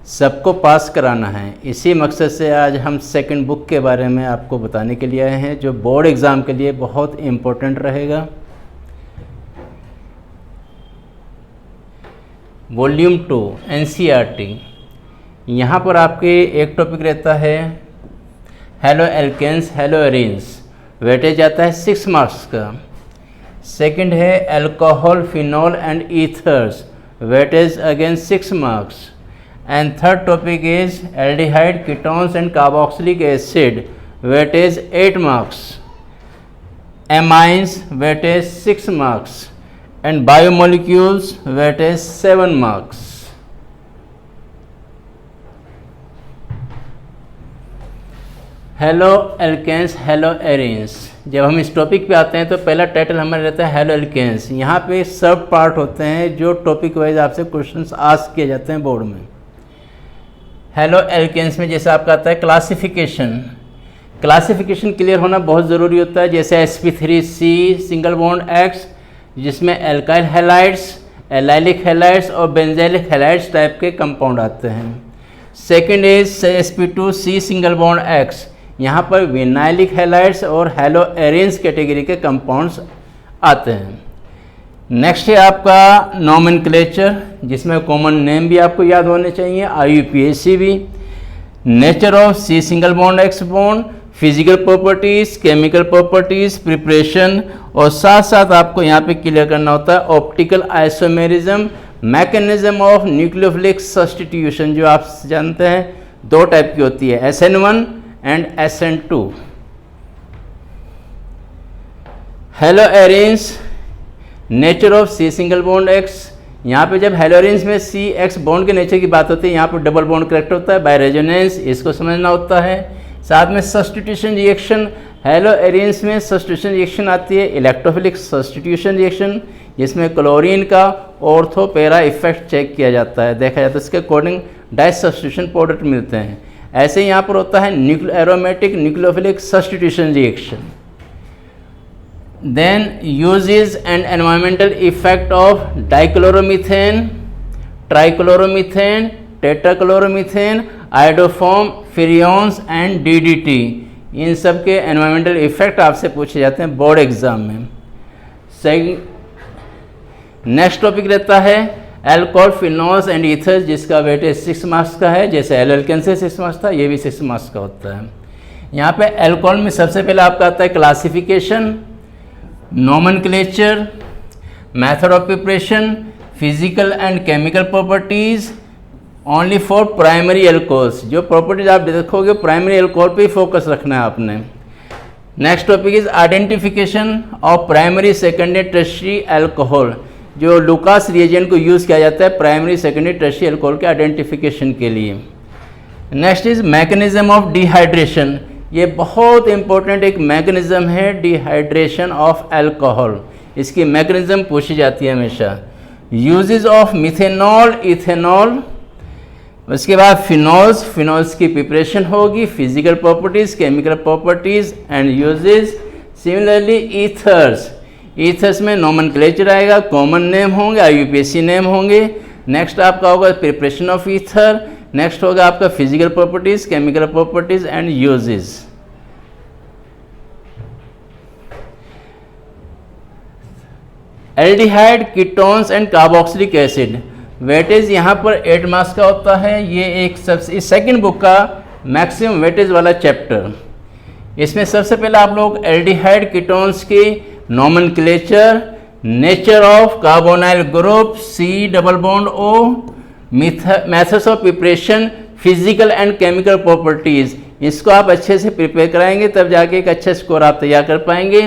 सबको पास कराना है। इसी मकसद से आज हम सेकंड बुक के बारे में आपको बताने के लिए आए हैं, जो बोर्ड एग्ज़ाम के लिए बहुत इम्पोर्टेंट रहेगा। Volume 2 NCERT। यहाँ पर आपके एक टॉपिक रहता है haloalkanes haloarenes, weightage आता है 6 मार्क्स का। सेकंड है alcohol phenol and ethers, weightage again 6 marks. And third topic is aldehyde ketones and carboxylic acid, weightage 8 marks. Amines, weightage 6 marks. And biomolecules, weightage 7 marks. Haloalkanes haloarenes, जब हम इस topic पे आते हैं तो पहला title हमारा रहता है हेलो एल्केन्स। यहाँ पे सब पार्ट होते हैं जो टॉपिक वाइज आपसे क्वेश्चंस आस्क किए जाते हैं बोर्ड में। हेलो एल्केन्स में जैसे आपका आता है क्लासिफिकेशन। क्लासिफिकेशन क्लियर होना बहुत ज़रूरी होता है। जैसे sp3c सिंगल बॉन्ड X, जिसमें एल्काइल हैलाइड्स, एलाइलिक हैलाइड्स और बेंजाइलिक हैलाइड्स टाइप के कंपाउंड आते हैं। Second is sp2c single bond X, यहाँ पर विनाइलिक हैलाइड्स और हेलो एरीन्स कैटेगरी के कंपाउंड्स आते हैं। नेक्स्ट है आपका नोमेनक्लेचर, जिसमें कॉमन नेम भी आपको याद होने चाहिए, IUPAC भी। Nature of C single bond X bond, physical properties, chemical properties, preparation, और साथ साथ आपको यहाँ पे क्लियर करना होता है optical isomerism, mechanism of nucleophilic substitution, जो आप जानते हैं 2 टाइप की होती है, SN1 and SN2। Hello arenes, nature of C single bond X, यहाँ पे जब हेलो एरीन्स में CX बॉन्ड के नेचर की बात होती है, यहाँ पर डबल बॉन्ड करेक्ट होता है बाय रेजोनेंस, इसको समझना होता है। साथ में सब्स्टिट्यूशन रिएक्शन, हेलो एरीन्स में सब्स्टिट्यूशन रिएक्शन आती है इलेक्ट्रोफिलिक सब्स्टिट्यूशन रिएक्शन, जिसमें क्लोरीन का ऑर्थो पैरा इफेक्ट चेक किया जाता है, देखा जाता है, इसके अकॉर्डिंग डाई सब्स्टिट्यूशन प्रोडक्ट मिलते हैं। ऐसे ही यहाँ पर होता है aromatic nucleophilic substitution reaction. Then uses and environmental effect of dichloromethane, trichloromethane, tetrachloromethane, iodoform, freons and DDT, इन सब के एनवायरमेंटल इफेक्ट आपसे पूछे जाते हैं बोर्ड एग्जाम में। नेक्स्ट टॉपिक रहता है अल्कोहल फिनॉल्स एंड ईथर्स, जिसका वेटेज 6 मार्क्स का है। जैसे एल्केन से 6 मार्क्स था, ये भी 6 मार्क्स का होता है। यहाँ पे अल्कोहल में सबसे पहले आपका आता है classification, nomenclature, method of preparation, physical and chemical properties only for primary alcohols, जो प्रॉपर्टीज आप देखोगे प्राइमरी अल्कोहल पे ही फोकस रखना है आपने। Next topic is identification of primary secondary tertiary alcohol, जो लुकास रिएजेंट को यूज़ किया जाता है प्राइमरी सेकेंडरी टर्शियरी अल्कोहल के आइडेंटिफिकेशन के लिए। Next is mechanism of dehydration, ये बहुत इंपॉर्टेंट एक मैकेनिज्म है डिहाइड्रेशन ऑफ अल्कोहल, इसकी मैकेनिज्म पूछी जाती है हमेशा। यूजेस ऑफ मिथेनॉल, इथेनॉल, उसके बाद फिनॉल्स, फिनॉल्स की प्रिपरेशन होगी, physical properties, chemical properties and uses. Similarly ethers, ethers में नोमेनक्लेचर आएगा, कॉमन नेम होंगे, IUPAC नेम होंगे। नेक्स्ट आपका होगा प्रिपरेशन ऑफ ईथर, नेक्स्ट होगा आपका physical properties, chemical properties and uses. Aldehyde ketones and carboxylic acid, weightage यहाँ पर 8 मार्क्स का होता है। ये एक सबसे सेकंड बुक का मैक्सिमम वेटेज वाला चैप्टर। इसमें सबसे पहले आप लोग एल्डिहाइड कीटोन्स की nomenclature, nature of carbonyl group, C double bond O, methods of preparation, physical and chemical properties, इसको आप अच्छे से प्रिपेयर कराएंगे तब जाके एक अच्छा स्कोर आप तैयार कर पाएंगे।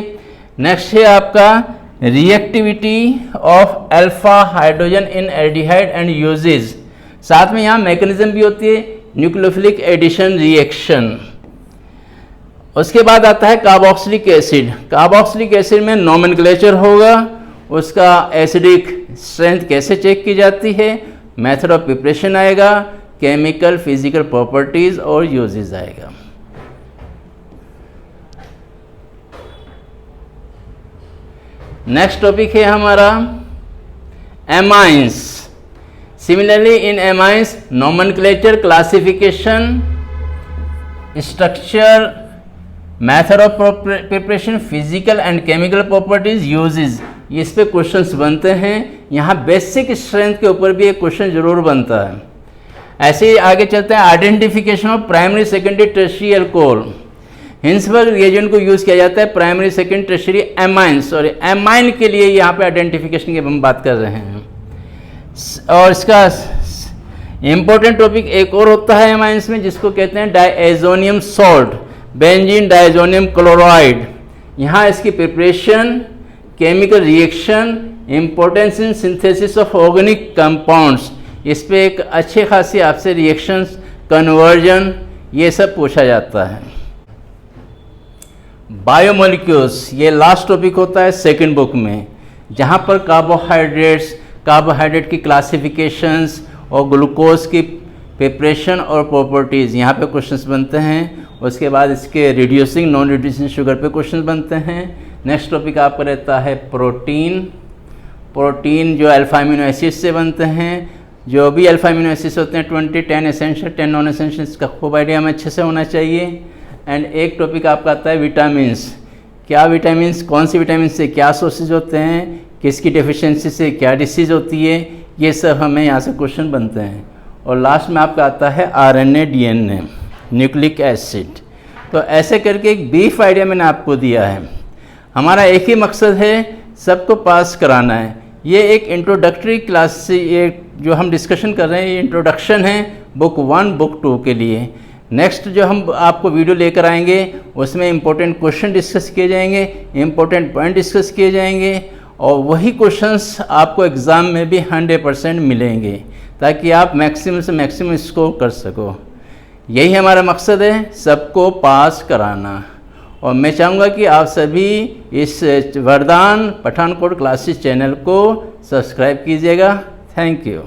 नेक्स्ट है आपका reactivity of alpha hydrogen in aldehyde and uses, साथ में यहाँ मैकेनिज्म भी होती है न्यूक्लियोफिलिक एडिशन रिएक्शन। उसके बाद आता है कार्बोक्सिलिक एसिड। कार्बोक्सिलिक एसिड में नोमेनक्लेचर होगा, उसका एसिडिक स्ट्रेंथ कैसे चेक की जाती है, मेथड ऑफ प्रिपरेशन आएगा, केमिकल फिजिकल प्रॉपर्टीज और यूजेस आएगा। नेक्स्ट टॉपिक है हमारा amines. Similarly, in amines, nomenclature, classification, structure, method of preparation, physical and chemical properties, uses, इस पे क्वेश्चंस बनते हैं। यहाँ बेसिक स्ट्रेंथ के ऊपर भी एक क्वेश्चन जरूर बनता है। ऐसे ही आगे चलते हैं, identification of primary, secondary, tertiary alcohol. Hinsberg reagent को यूज़ किया जाता है प्राइमरी, सेकेंडरी, टर्शियरी एमाइंस, और एमाइन के लिए यहाँ पे आइडेंटिफिकेशन की हम बात कर रहे हैं। और इसका इम्पोर्टेंट टॉपिक एक और होता है एमाइंस में, जिसको कहते हैं डायएजोनियम सॉल्ट, बेंजीन डायजोनियम क्लोराइड। यहाँ इसकी preparation, chemical reaction, importance in synthesis of organic compounds, इस पे एक अच्छे खासी आपसे रिएक्शंस, कन्वर्जन, ये सब पूछा जाता है। बायोमोलिक्यूल्स, ये लास्ट टॉपिक होता है सेकंड बुक में, जहाँ पर कार्बोहाइड्रेट की क्लासिफिकेशंस और ग्लूकोज की प्रिपरेशन और प्रॉपर्टीज़, यहाँ पे क्वेश्चंस बनते हैं। उसके बाद इसके रिड्यूसिंग, नॉन रिड्यूसिंग शुगर पे क्वेश्चन बनते हैं। नेक्स्ट टॉपिक आपका रहता है प्रोटीन जो अल्फा अमीनो एसिड से बनते हैं। जो भी अल्फा अमीनो एसिड्स होते हैं 20, 10 एसेंशियल, 10 नॉन एसेंशियल, इसका खूब आइडिया हमें अच्छे से होना चाहिए। एंड एक टॉपिक आपका आता है विटामिन्स। क्या विटामिन्स, कौन सी विटामिन से क्या सोर्सेज होते हैं, किसकी डेफिशिएंसी से क्या डिसीज़ होती है, ये सब हमें यहाँ से क्वेश्चन बनते हैं। और लास्ट में आपका आता है RNA, DNA, न्यूक्लिक एसिड। तो ऐसे करके एक ब्रीफ आइडिया मैंने आपको दिया है। हमारा एक ही मकसद है, सबको पास कराना है। ये एक इंट्रोडक्टरी क्लास से, ये जो हम डिस्कशन कर रहे हैं, ये इंट्रोडक्शन है बुक 1, बुक 2 के लिए। नेक्स्ट जो हम आपको वीडियो लेकर आएंगे, उसमें इंपॉर्टेंट क्वेश्चन डिस्कस किए जाएंगे, इंपॉर्टेंट पॉइंट डिस्कस किए जाएंगे, और वही क्वेश्चंस आपको एग्ज़ाम में भी 100% मिलेंगे, ताकि आप मैक्सिमम से मैक्सिमम स्कोर कर सको। यही हमारा मकसद है, सबको पास कराना। और मैं चाहूँगा कि आप सभी इस वरदान पठानकोट क्लासेस चैनल को सब्सक्राइब कीजिएगा। Thank you.